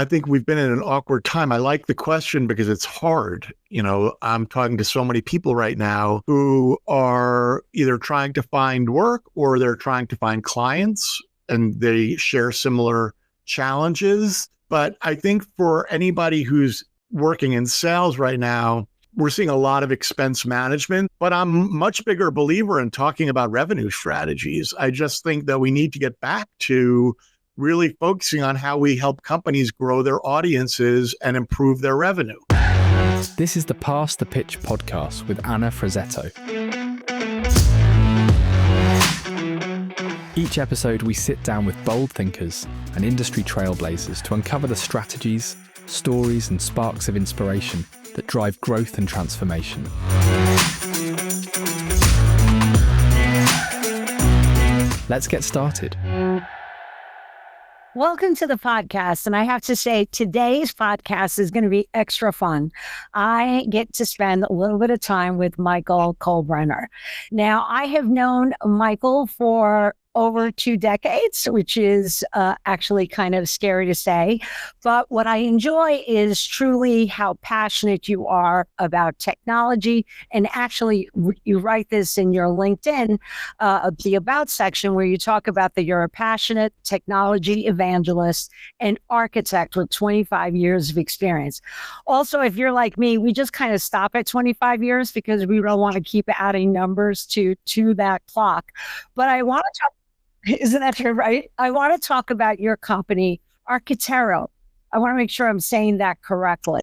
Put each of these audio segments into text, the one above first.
I think we've been in an awkward time. I like the question because it's hard. I'm talking to so many people right now who are either trying to find work or they're trying to find clients, and they share similar challenges. But I think for anybody who's working in sales right now, we're seeing a lot of expense management, but I'm a much bigger believer in talking about revenue strategies. I just think that we need to get back to really focusing on how we help companies grow their audiences and improve their revenue. This is the Pass the Pitch podcast with Anna Frazzetto. Each episode, we sit down with bold thinkers and industry trailblazers to uncover the strategies, stories, and sparks of inspiration that drive growth and transformation. Let's get started. Welcome to the podcast. And I have to say, today's podcast is going to be extra fun. I get to spend a little bit of time with Michael Kolbrener. Now, I have known Michael for over 2 decades, which is actually kind of scary to say. But what I enjoy is truly how passionate you are about technology. And actually, you write this in your LinkedIn, the About section, where you talk about that you're a passionate technology evangelist and architect with 25 years of experience. Also, if you're like me, we just kind of stop at 25 years because we don't want to keep adding numbers to that clock. But I want to talk. Isn't that true, right? I want to talk about your company, Architero. I want to make sure I'm saying that correctly.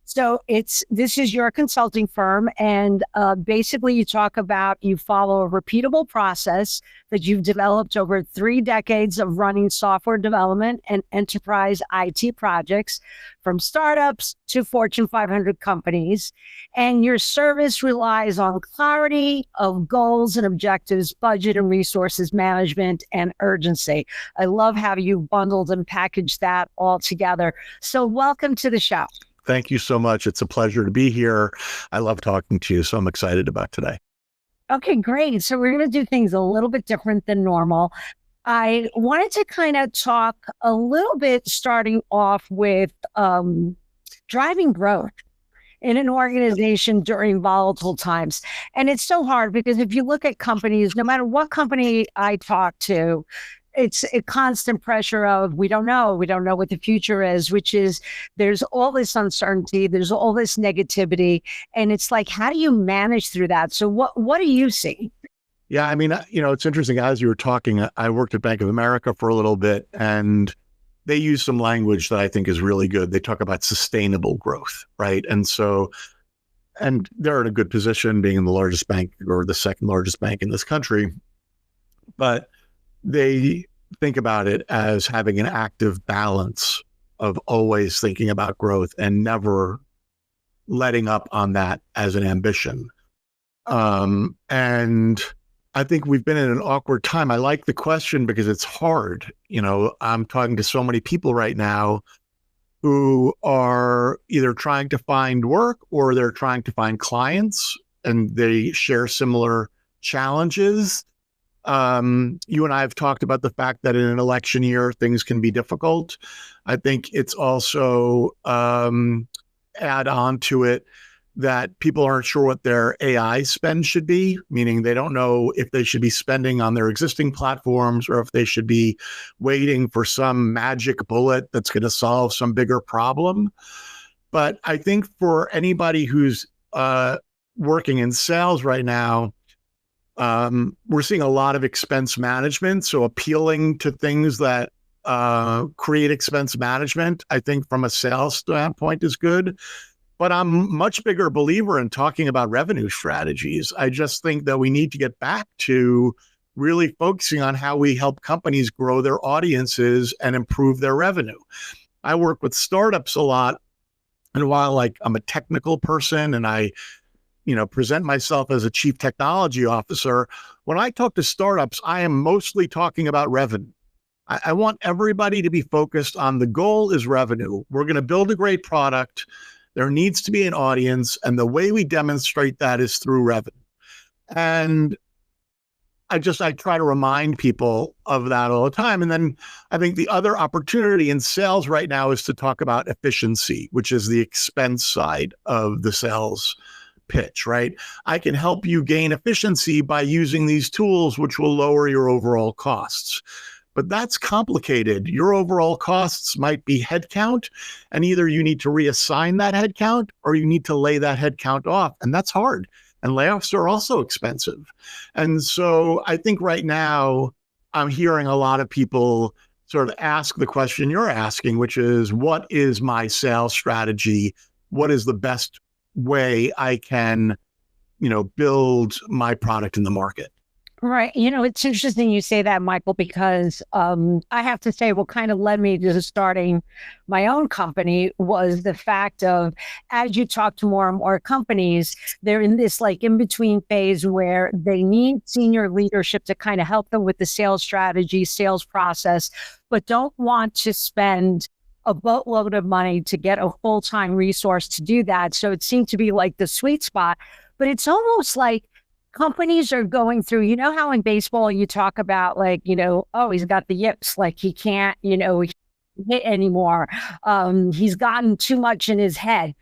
So this is your consulting firm, and basically you talk about, you follow a repeatable process that you've developed over 3 decades of running software development and enterprise IT projects from startups to Fortune 500 companies. And your service relies on clarity of goals and objectives, budget and resources management, and urgency. I love how you bundled and packaged that all together. So welcome to the show. Thank you so much. It's a pleasure to be here. I love talking to you, so I'm excited about today. Okay, great. So we're going to do things a little bit different than normal. I wanted to kind of talk a little bit, starting off with driving growth in an organization during volatile times. And it's so hard because if you look at companies, no matter what company I talk to, it's a constant pressure of, we don't know what the future is, which is, there's all this uncertainty, there's all this negativity. And it's like, how do you manage through that? So what do you see? Yeah, I mean, it's interesting. As you were talking, I worked at Bank of America for a little bit, and they use some language that I think is really good. They talk about sustainable growth, right? And they're in a good position, being the largest bank or the second largest bank in this country. But they think about it as having an active balance of always thinking about growth and never letting up on that as an ambition. And I think we've been in an awkward time. I like the question because it's hard. I'm talking to so many people right now who are either trying to find work or they're trying to find clients, and they share similar challenges. You and I have talked about the fact that in an election year, things can be difficult. I think it's also add on to it that people aren't sure what their AI spend should be, meaning they don't know if they should be spending on their existing platforms or if they should be waiting for some magic bullet that's going to solve some bigger problem. But I think for anybody who's working in sales right now, we're seeing a lot of expense management. So appealing to things that create expense management, I think from a sales standpoint is good. But I'm a much bigger believer in talking about revenue strategies. I just think that we need to get back to really focusing on how we help companies grow their audiences and improve their revenue. I work with startups a lot. And while I'm a technical person and I present myself as a chief technology officer, when I talk to startups, I am mostly talking about revenue. I want everybody to be focused on the goal is revenue. We're going to build a great product. There needs to be an audience. And the way we demonstrate that is through revenue. And I try to remind people of that all the time. And then I think the other opportunity in sales right now is to talk about efficiency, which is the expense side of the sales pitch, right? I can help you gain efficiency by using these tools, which will lower your overall costs. But that's complicated. Your overall costs might be headcount, and either you need to reassign that headcount or you need to lay that headcount off. And that's hard. And layoffs are also expensive. And so I think right now I'm hearing a lot of people sort of ask the question you're asking, which is, what is my sales strategy? What is the best way I can, build my product in the market? Right. It's interesting you say that, Michael, because I have to say what kind of led me to starting my own company was the fact of, as you talk to more and more companies, they're in this like in-between phase where they need senior leadership to kind of help them with the sales strategy, sales process, but don't want to spend a boatload of money to get a full-time resource to do that. So it seemed to be like the sweet spot, but it's almost like companies are going through, how in baseball you talk about like, oh, he's got the yips, like he can't, hit anymore. He's gotten too much in his head.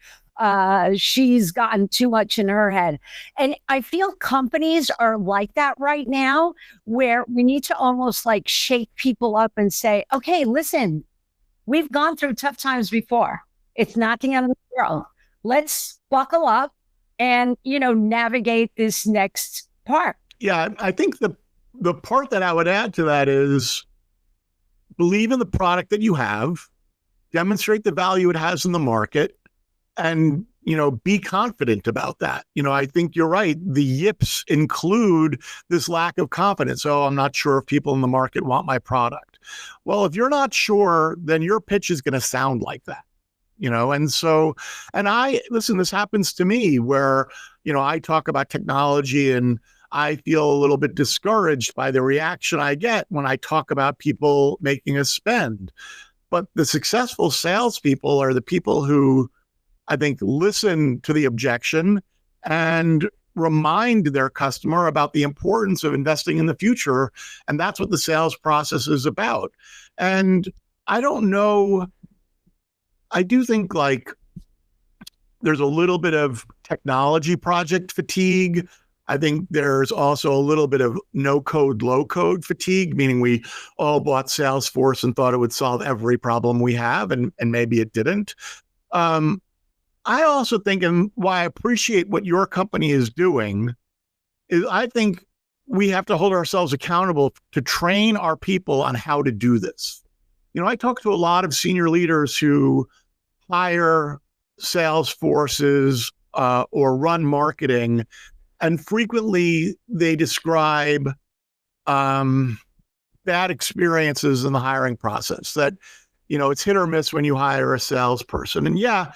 She's gotten too much in her head. And I feel companies are like that right now, where we need to almost like shake people up and say, okay, listen, we've gone through tough times before. It's not the end of the world. Let's buckle up and, navigate this next part. Yeah, I think the part that I would add to that is believe in the product that you have, demonstrate the value it has in the market, and, be confident about that. I think you're right. The yips include this lack of confidence. Oh, I'm not sure if people in the market want my product. Well, if you're not sure, then your pitch is going to sound like that. Listen, this happens to me where, I talk about technology and I feel a little bit discouraged by the reaction I get when I talk about people making a spend. But the successful salespeople are the people who, I think, listen to the objection and remind their customer about the importance of investing in the future. And that's what the sales process is about. And I don't know, I do think like there's a little bit of technology project fatigue. I think there's also a little bit of no code, low code fatigue, meaning we all bought Salesforce and thought it would solve every problem we have, and maybe it didn't. I also think, and why I appreciate what your company is doing, is I think we have to hold ourselves accountable to train our people on how to do this. I talk to a lot of senior leaders who hire sales forces or run marketing, and frequently they describe bad experiences in the hiring process, that, it's hit or miss when you hire a salesperson. And yeah,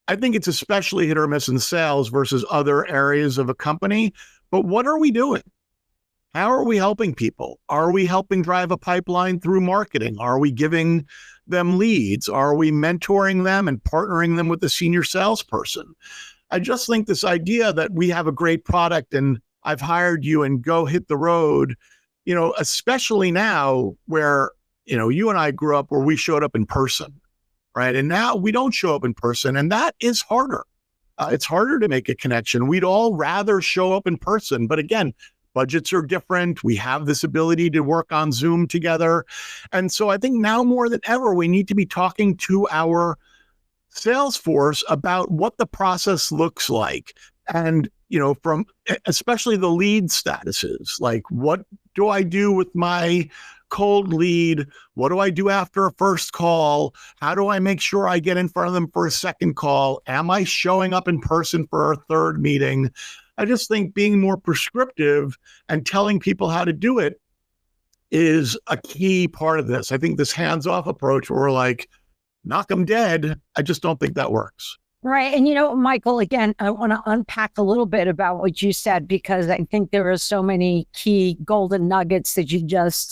I think it's especially hit or miss in sales versus other areas of a company. But what are we doing? How are we helping people? Are we helping drive a pipeline through marketing? Are we giving them leads? Are we mentoring them and partnering them with a senior salesperson? I just think this idea that we have a great product and I've hired you and go hit the road, especially now where, you and I grew up where we showed up in person, right? And now we don't show up in person, and that is harder. It's harder to make a connection. We'd all rather show up in person, but again, budgets are different. We have this ability to work on Zoom together. And so I think now more than ever, we need to be talking to our sales force about what the process looks like. And, from especially the lead statuses, like what do I do with my cold lead? What do I do after a first call? How do I make sure I get in front of them for a second call? Am I showing up in person for a third meeting? I just think being more prescriptive and telling people how to do it is a key part of this. I think this hands-off approach where we're like, knock them dead, I just don't think that works. Right. And, Michael, again, I want to unpack a little bit about what you said, because I think there are so many key golden nuggets that you just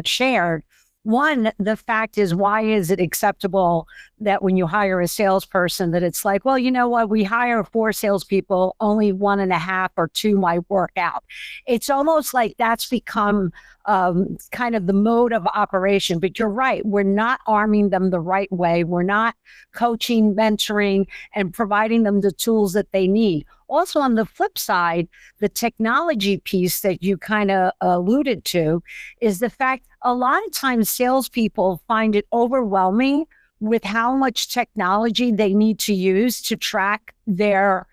shared. one, the fact is, why is it acceptable that when you hire a salesperson that it's like, well, you know what, we hire 4 salespeople, only 1.5 or 2 might work out. It's almost like that's become kind of the mode of operation. But you're right, we're not arming them the right way. We're not coaching, mentoring, and providing them the tools that they need. Also, on the flip side, the technology piece that you kind of alluded to is the fact a lot of times salespeople find it overwhelming with how much technology they need to use to track their,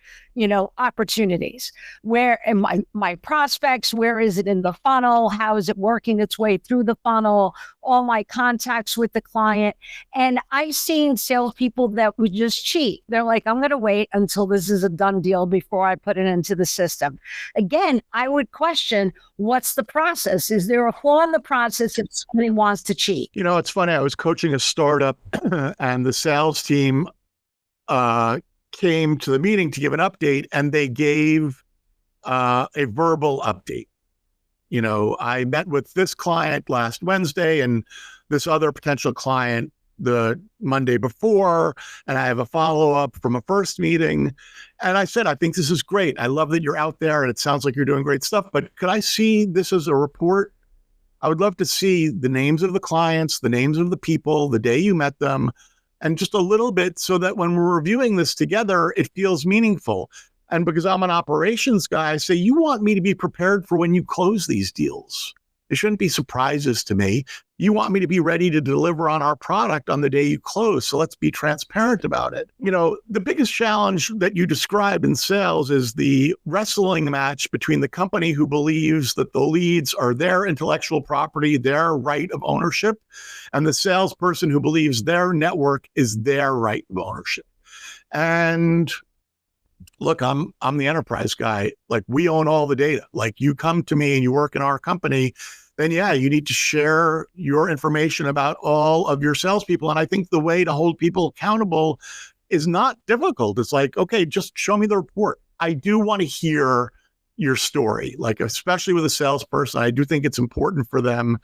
opportunities. Where am my prospects? Where is it in the funnel? How is it working its way through the funnel? All my contacts with the client. And I've seen salespeople that would just cheat. They're like, I'm going to wait until this is a done deal before I put it into the system. Again, I would question, what's the process? Is there a flaw in the process if somebody wants to cheat? It's funny. I was coaching a startup and the sales team came to the meeting to give an update, and they gave a verbal update. I met with this client last Wednesday and this other potential client the Monday before, and I have a follow-up from a first meeting. And I said, I think this is great. I love that you're out there and it sounds like you're doing great stuff, but could I see this as a report? I would love to see the names of the clients, the names of the people, the day you met them, and just a little bit so that when we're reviewing this together, it feels meaningful. And because I'm an operations guy, I say, you want me to be prepared for when you close these deals. It shouldn't be surprises to me. You want me to be ready to deliver on our product on the day you close. So let's be transparent about it. The biggest challenge that you describe in sales is the wrestling match between the company who believes that the leads are their intellectual property, their right of ownership, and the salesperson who believes their network is their right of ownership. And look, I'm the enterprise guy. Like, we own all the data. Like, you come to me and you work in our company, then yeah, you need to share your information about all of your salespeople. And I think the way to hold people accountable is not difficult. It's like, okay, just show me the report. I do want to hear your story. Like, especially with a salesperson, I do think it's important for them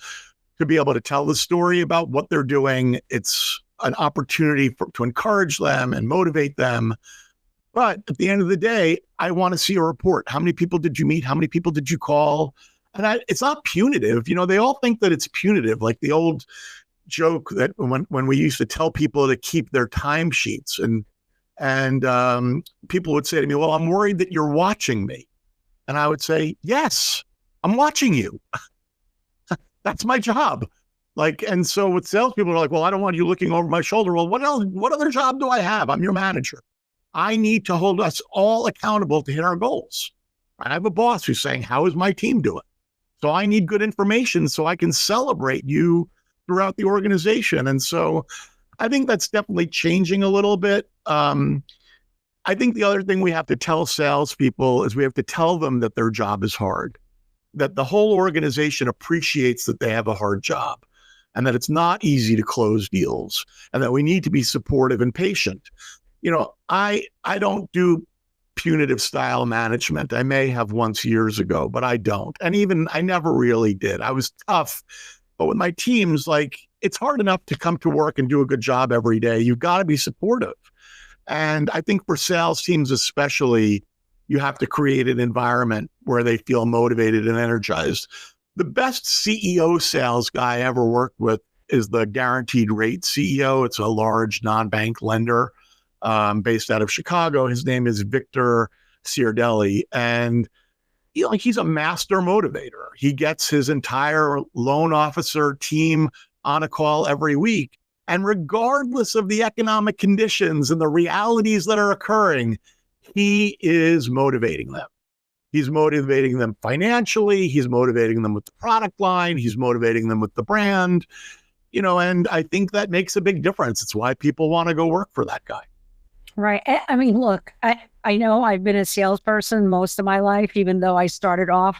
to be able to tell the story about what they're doing. It's an opportunity to encourage them and motivate them. But at the end of the day, I want to see a report. How many people did you meet? How many people did you call? And it's not punitive. They all think that it's punitive, like the old joke that when we used to tell people to keep their timesheets, and people would say to me, well, I'm worried that you're watching me. And I would say, yes, I'm watching you. That's my job. And so with salespeople are like, well, I don't want you looking over my shoulder. Well, what else? What other job do I have? I'm your manager. I need to hold us all accountable to hit our goals. I have a boss who's saying, how is my team doing? So I need good information so I can celebrate you throughout the organization. And so I think that's definitely changing a little bit. I think the other thing we have to tell salespeople is we have to tell them that their job is hard, that the whole organization appreciates that they have a hard job, and that it's not easy to close deals, and that we need to be supportive and patient. I don't do punitive style management. I may have once years ago, but I don't. And even I never really did. I was tough. But with my teams, it's hard enough to come to work and do a good job every day. You've got to be supportive. And I think for sales teams especially, you have to create an environment where they feel motivated and energized. The best CEO sales guy I ever worked with is the Guaranteed Rate CEO. It's a large non-bank lender based out of Chicago. His name is Victor Ciardelli, and he's a master motivator. He gets his entire loan officer team on a call every week, and regardless of the economic conditions and the realities that are occurring, he is motivating them. He's motivating them financially. He's motivating them with the product line. He's motivating them with the brand, and I think that makes a big difference. It's why people want to go work for that guy. Right. I mean, look, I know I've been a salesperson most of my life, even though I started off,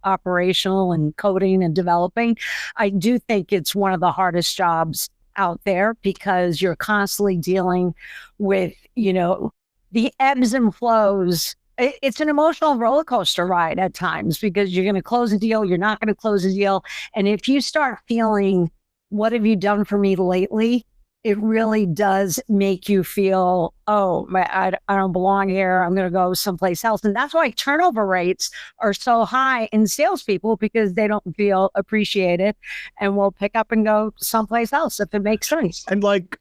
operational and coding and developing. I do think it's one of the hardest jobs out there because you're constantly dealing with, the ebbs and flows. It's an emotional roller coaster ride at times because you're going to close a deal, you're not going to close a deal. And if you start feeling what have you done for me lately? It really does make you feel, oh, I don't belong here. I'm going to go someplace else. And that's why turnover rates are so high in salespeople, because they don't feel appreciated and will pick up and go someplace else if it makes sense. And like,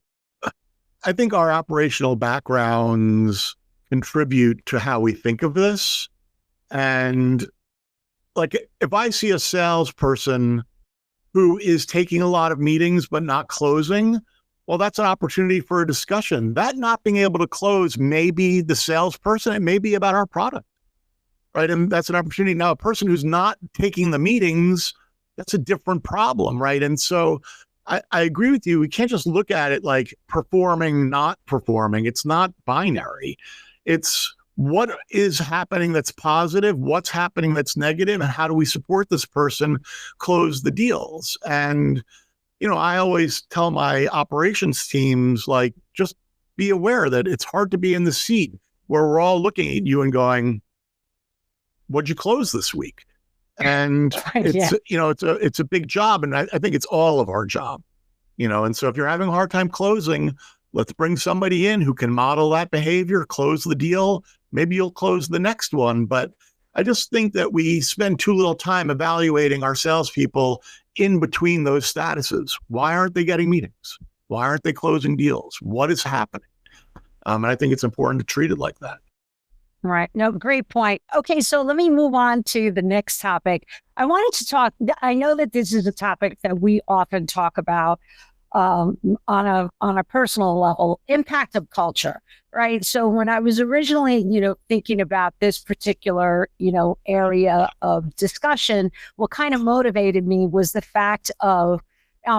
I think our operational backgrounds contribute to how we think of this. And like, if I see a salesperson who is taking a lot of meetings but not closing, well, that's an opportunity for a discussion. That not being able to close may be the salesperson. It may be about our product, right? And that's an opportunity. Now, a person who's not taking the meetings, that's a different problem, right? And so I agree with you. We can't just look at it like performing, not performing. It's not binary. It's what is happening that's positive, what's happening that's negative, and how do we support this person close the deals? And I always tell my operations teams, like, just be aware that it's hard to be in the seat where we're all looking at you and going, what'd you close this week? And it's a big job. And I think it's all of our job, and so if you're having a hard time closing, let's bring somebody in who can model that behavior, close the deal. Maybe you'll close the next one. But I just think that we spend too little time evaluating our salespeople in between those statuses. Why aren't they getting meetings? Why aren't they closing deals? What is happening? And I think it's important to treat it like that. Right. No, great point. Okay, so let me move on to the next topic. I wanted to talk, I know that this is a topic that we often talk about on a personal level, impact of culture, right? So when I was originally, thinking about this particular, area of discussion, what kind of motivated me was the fact of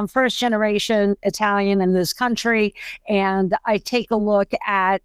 first generation Italian in this country. And I take a look at,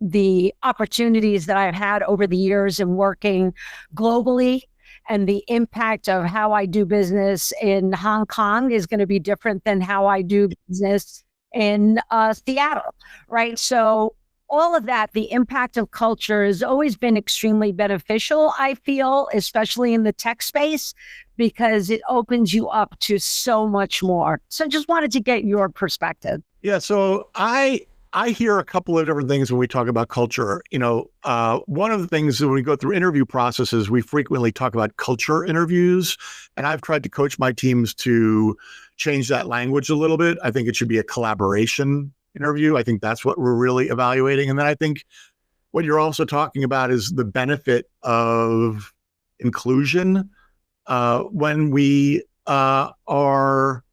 the opportunities that I've had over the years in working globally, and the impact of how I do business in Hong Kong is going to be different than how I do business in Seattle, right? So all of that, the impact of culture has always been extremely beneficial, I feel, especially in the tech space, because it opens you up to so much more. So just wanted to get your perspective. Yeah, so I hear a couple of different things when we talk about culture. One of the things when we go through interview processes, we frequently talk about culture interviews. And I've tried to coach my teams to change that language a little bit. I think it should be a collaboration interview. I think that's what we're really evaluating. And then I think what you're also talking about is the benefit of inclusion when we are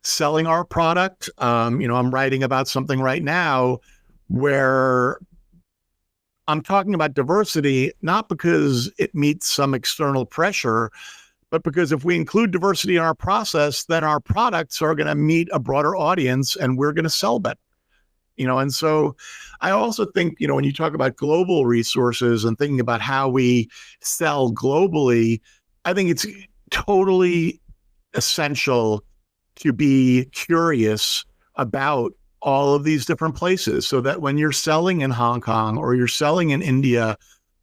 selling our product. I'm writing about something right now where I'm talking about diversity, not because it meets some external pressure, but because if we include diversity in our process, then our products are going to meet a broader audience and we're going to sell better. And so I also think, when you talk about global resources and thinking about how we sell globally, I think it's totally essential to be curious about all of these different places, so that when you're selling in Hong Kong or you're selling in India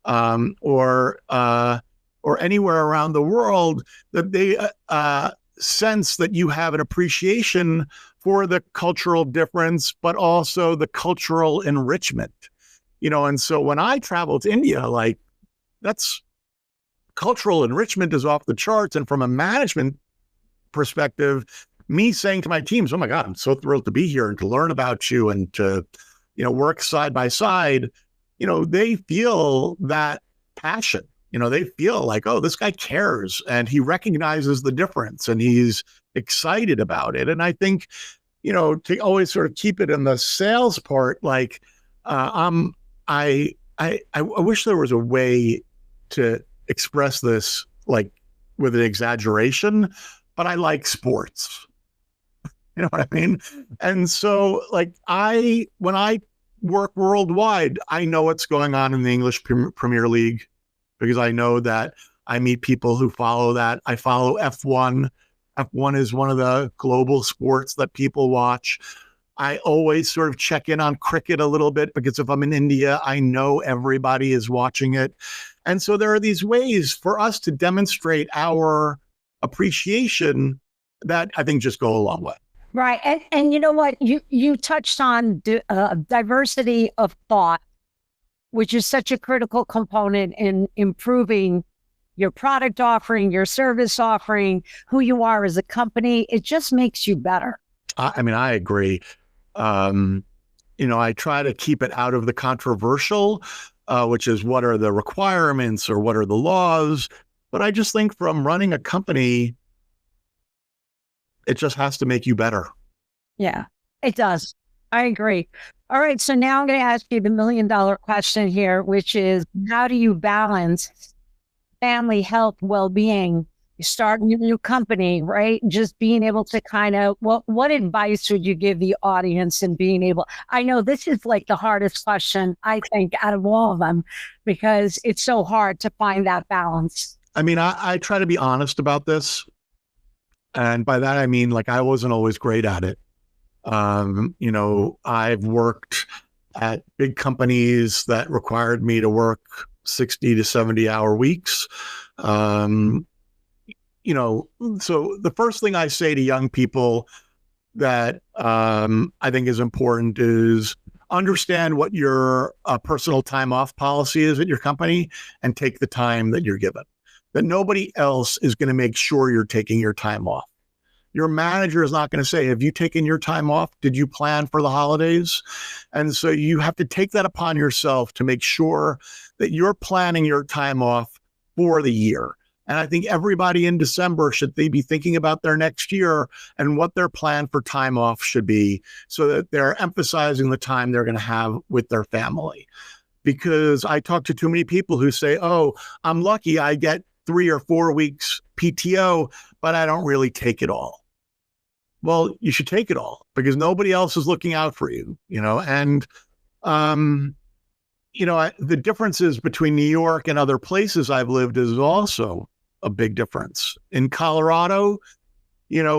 or anywhere around the world, that they sense that you have an appreciation for the cultural difference, but also the cultural enrichment. And so when I travel to India, like, that's cultural enrichment is off the charts. And from a management perspective, me saying to my teams, oh my God, I'm so thrilled to be here and to learn about you and to, work side by side, they feel that passion. They feel like, oh, this guy cares and he recognizes the difference and he's excited about it. And I think, to always sort of keep it in the sales part, like, I wish there was a way to express this, like, with an exaggeration, but I like sports. You know what I mean? And so, like, when I work worldwide, I know what's going on in the English Premier League, because I know that I meet people who follow that. I follow F1. F1 is one of the global sports that people watch. I always sort of check in on cricket a little bit, because if I'm in India, I know everybody is watching it. And so there are these ways for us to demonstrate our appreciation that I think just go a long way. Right. And you know what? You touched on diversity of thought, which is such a critical component in improving your product offering, your service offering, who you are as a company. It just makes you better. I mean, I agree. I try to keep it out of the controversial, which is what are the requirements or what are the laws. But I just think from running a company, it just has to make you better. Yeah, it does. I agree. All right. So now I'm going to ask you the $1 million question here, which is how do you balance family health, well-being? You start a new company, right? Just being able to kind of, what advice would you give the audience in being able, I know this is like the hardest question, I think, out of all of them, because it's so hard to find that balance. I mean, I try to be honest about this. And by that, I mean, like, I wasn't always great at it. I've worked at big companies that required me to work 60 to 70 hour weeks. So the first thing I say to young people that I think is important is understand what your personal time off policy is at your company and take the time that you're given. That nobody else is going to make sure you're taking your time off. Your manager is not going to say, have you taken your time off? Did you plan for the holidays? And so you have to take that upon yourself to make sure that you're planning your time off for the year. And I think everybody in December should they be thinking about their next year and what their plan for time off should be so that they're emphasizing the time they're going to have with their family. Because I talk to too many people who say, oh, I'm lucky I get 3 or 4 weeks PTO, but I don't really take it all. Well, you should take it all because nobody else is looking out for you, and, the differences between New York and other places I've lived is also a big difference. In Colorado,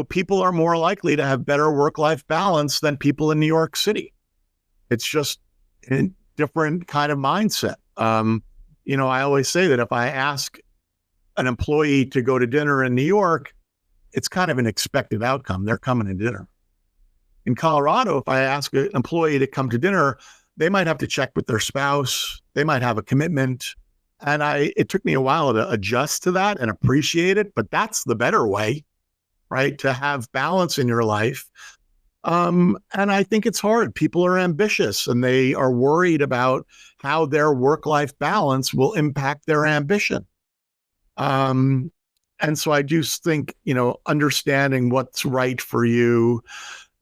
people are more likely to have better work-life balance than people in New York City. It's just a different kind of mindset. I always say that if I ask an employee to go to dinner in New York, it's kind of an expected outcome. They're coming to dinner. In Colorado, if I ask an employee to come to dinner, they might have to check with their spouse. They might have a commitment. And it took me a while to adjust to that and appreciate it, but that's the better way, right? To have balance in your life. And I think it's hard. People are ambitious and they are worried about how their work-life balance will impact their ambition. And so I do think, understanding what's right for you.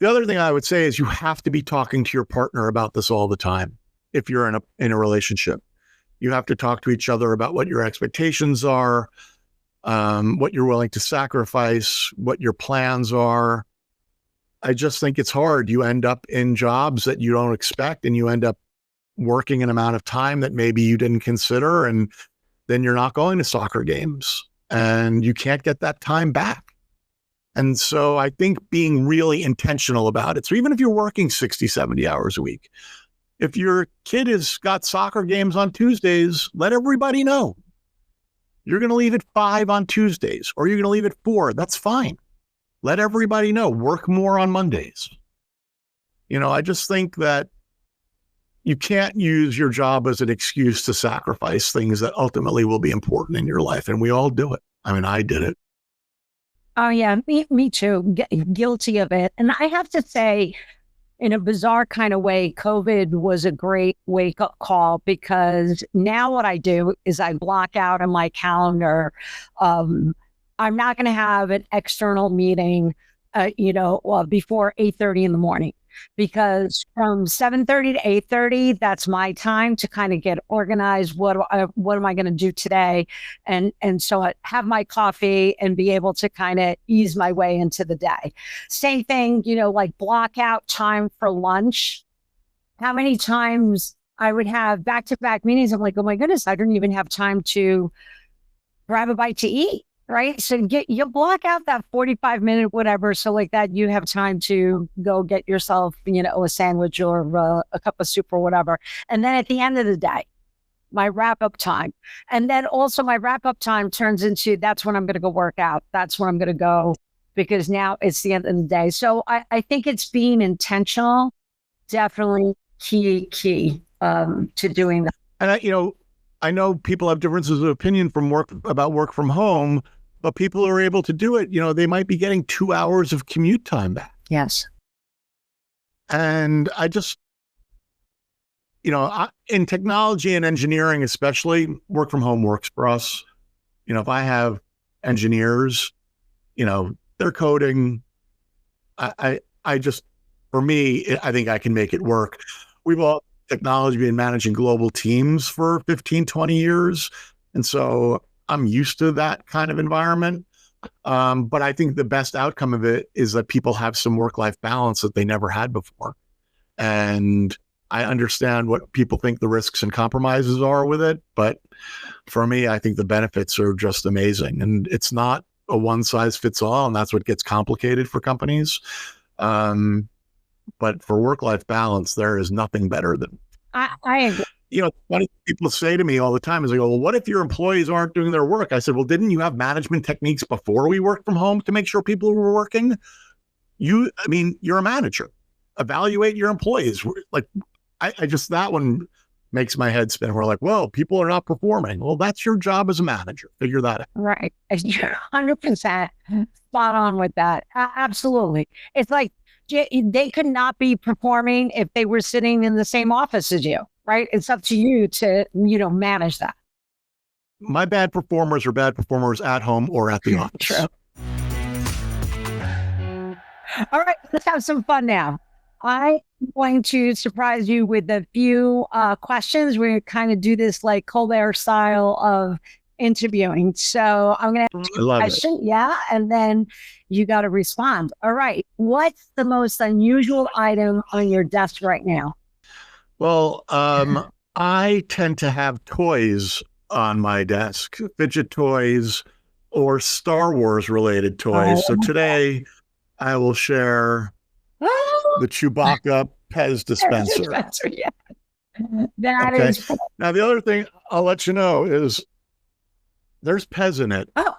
The other thing I would say is you have to be talking to your partner about this all the time. If you're in a relationship, you have to talk to each other about what your expectations are, what you're willing to sacrifice, what your plans are. I just think it's hard. You end up in jobs that you don't expect and you end up working an amount of time that maybe you didn't consider. And then you're not going to soccer games and you can't get that time back. And so I think being really intentional about it. So even if you're working 60, 70 hours a week, if your kid has got soccer games on Tuesdays, let everybody know. You're going to leave at 5 on Tuesdays, or you're going to leave at 4. That's fine. Let everybody know. Work more on Mondays. I just think that you can't use your job as an excuse to sacrifice things that ultimately will be important in your life. And we all do it. I mean, I did it. Oh, yeah, me too. Guilty of it. And I have to say, in a bizarre kind of way, COVID was a great wake-up call because now what I do is I block out on my calendar. I'm not going to have an external meeting, before 8:30 in the morning. Because from 7:30 to 8:30, that's my time to kind of get organized. What am I going to do today? And so I have my coffee and be able to kind of ease my way into the day. Same thing, like block out time for lunch. How many times I would have back-to-back meetings? I'm like, oh my goodness, I didn't even have time to grab a bite to eat. Right. So you block out that 45-minute, whatever. So like that, you have time to go get yourself, a sandwich or a cup of soup or whatever. And then at the end of the day, my wrap up time. And then also my wrap up time turns into, that's when I'm going to go work out. That's when I'm going to go because now it's the end of the day. So I think it's being intentional, definitely key to doing that. And I know people have differences of opinion about work from home, but people are able to do it. They might be getting 2 hours of commute time back. Yes. And I just, in technology and engineering, especially, work from home works for us. If I have engineers, they're coding. I just, for me, I think I can make it work. We've all technology been managing global teams for 15, 20 years. And so I'm used to that kind of environment. But I think the best outcome of it is that people have some work-life balance that they never had before. And I understand what people think the risks and compromises are with it. But for me, I think the benefits are just amazing. And it's not a one size fits all. And that's what gets complicated for companies. But for work-life balance, there is nothing better than. I agree. Funny people say to me all the time is, they go, well, what if your employees aren't doing their work? I said, well, didn't you have management techniques before we worked from home to make sure people were working? You're a manager. Evaluate your employees. Like, I just, that one makes my head spin. We're like, well, people are not performing. Well, that's your job as a manager. Figure that out. Right. You're 100% spot on with that. Absolutely. It's like, they could not be performing if they were sitting in the same office as you, right? It's up to you to, manage that. My bad performers are bad performers at home or at the office. True. All right, let's have some fun now. I'm going to surprise you with a few questions. We're going to kind of do this like Kohlbrenner style of interviewing. So I'm going to ask you a question. Yeah. And then you got to respond. All right. What's the most unusual item on your desk right now? Well, I tend to have toys on my desk, fidget toys or Star Wars related toys. So today I will share the Chewbacca Pez dispenser. Yeah. That is. Now, the other thing I'll let you know is there's Pez in it. Oh.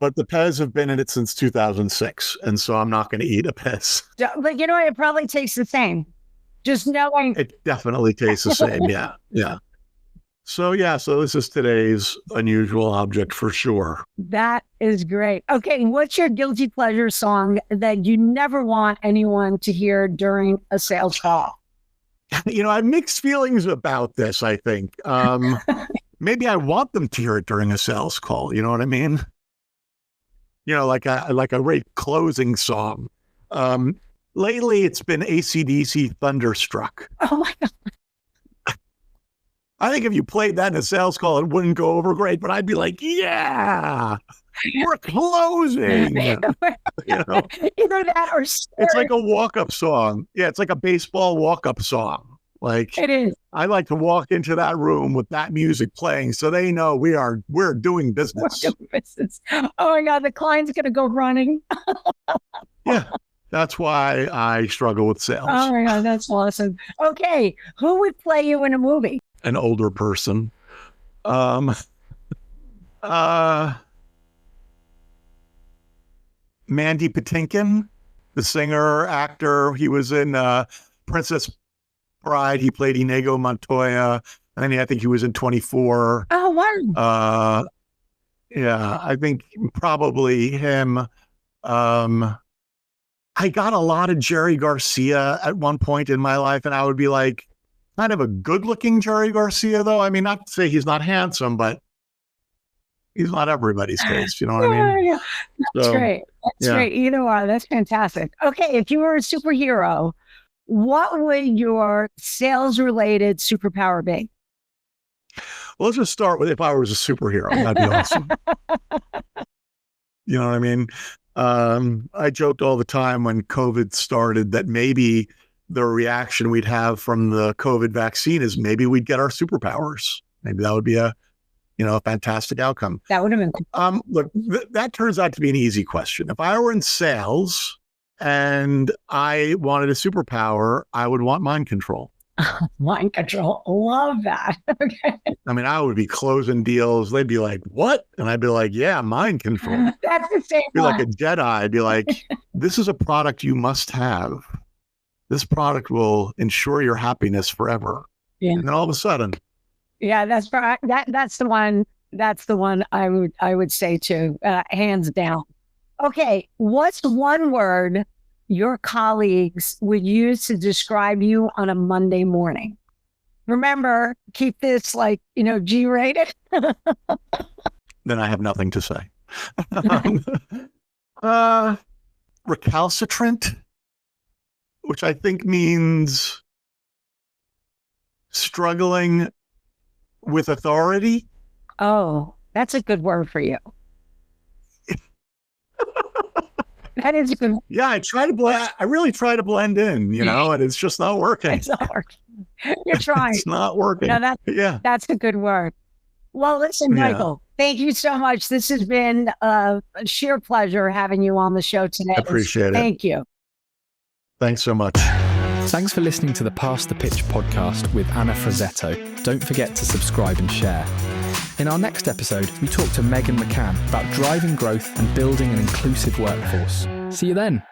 But the Pez have been in it since 2006. And so I'm not going to eat a Pez. But it probably tastes the same. Just knowing. It definitely tastes the same. Yeah. Yeah. So this is today's unusual object for sure. That is great. Okay. What's your guilty pleasure song that you never want anyone to hear during a sales call? I have mixed feelings about this, I think. Maybe I want them to hear it during a sales call. You know what I mean? Like a great closing song. Lately, it's been AC/DC Thunderstruck. Oh my God. I think if you played that in a sales call, it wouldn't go over great, but I'd be like, yeah, we're closing. Either that or it's like a walk-up song. Yeah, it's like a baseball walk-up song. Like, it is. I like to walk into that room with that music playing so they know we're doing business. We're doing business. Oh my God, the client's gonna go running. Yeah. That's why I struggle with sales. Oh my God, that's awesome. Okay, who would play you in a movie? An older person. Mandy Patinkin, the singer, actor. He was in Princess Bride. He played Inigo Montoya. And then I think he was in 24. Oh, wow. Yeah, I think probably him. I got a lot of Jerry Garcia at one point in my life, and I would be like, kind of a good-looking Jerry Garcia, though. I mean, not to say he's not handsome, but he's not everybody's taste. You know what I mean? Yeah. That's great. That's great. Either way, that's fantastic. Okay, if you were a superhero, what would your sales-related superpower be? Well, let's just start with if I was a superhero. That'd be awesome. You know what I mean? I joked all the time when COVID started that maybe the reaction we'd have from the COVID vaccine is maybe we'd get our superpowers. Maybe that would be a fantastic outcome. That would have been cool. Look, that turns out to be an easy question. If I were in sales and I wanted a superpower, I would want mind control. Mind control. Love that. Okay. I mean, I would be closing deals. They'd be like, what? And I'd be like, yeah, mind control. That's the same Be one. like a Jedi. I'd be like, this is a product you must have. This product will ensure your happiness forever. Yeah. And then all of a sudden, Yeah, that's the one. That's the one I would say too, hands down. Okay, what's one word your colleagues would use to describe you on a Monday morning? Remember, keep this G-rated. then I have nothing to say. Recalcitrant, which I think means struggling with authority. Oh, that's a good word for you. That is a good. Yeah, I really try to blend in, and it's just not working. It's not working. You're trying. It's not working. No, that's a good word. Well, listen, Michael, thank you so much. This has been a sheer pleasure having you on the show today. I appreciate it. Thank you. Thanks so much. Thanks for listening to the Pass the Pitch podcast with Anna Frazzetto. Don't forget to subscribe and share. In our next episode, we talk to Megan McCann about driving growth and building an inclusive workforce. See you then.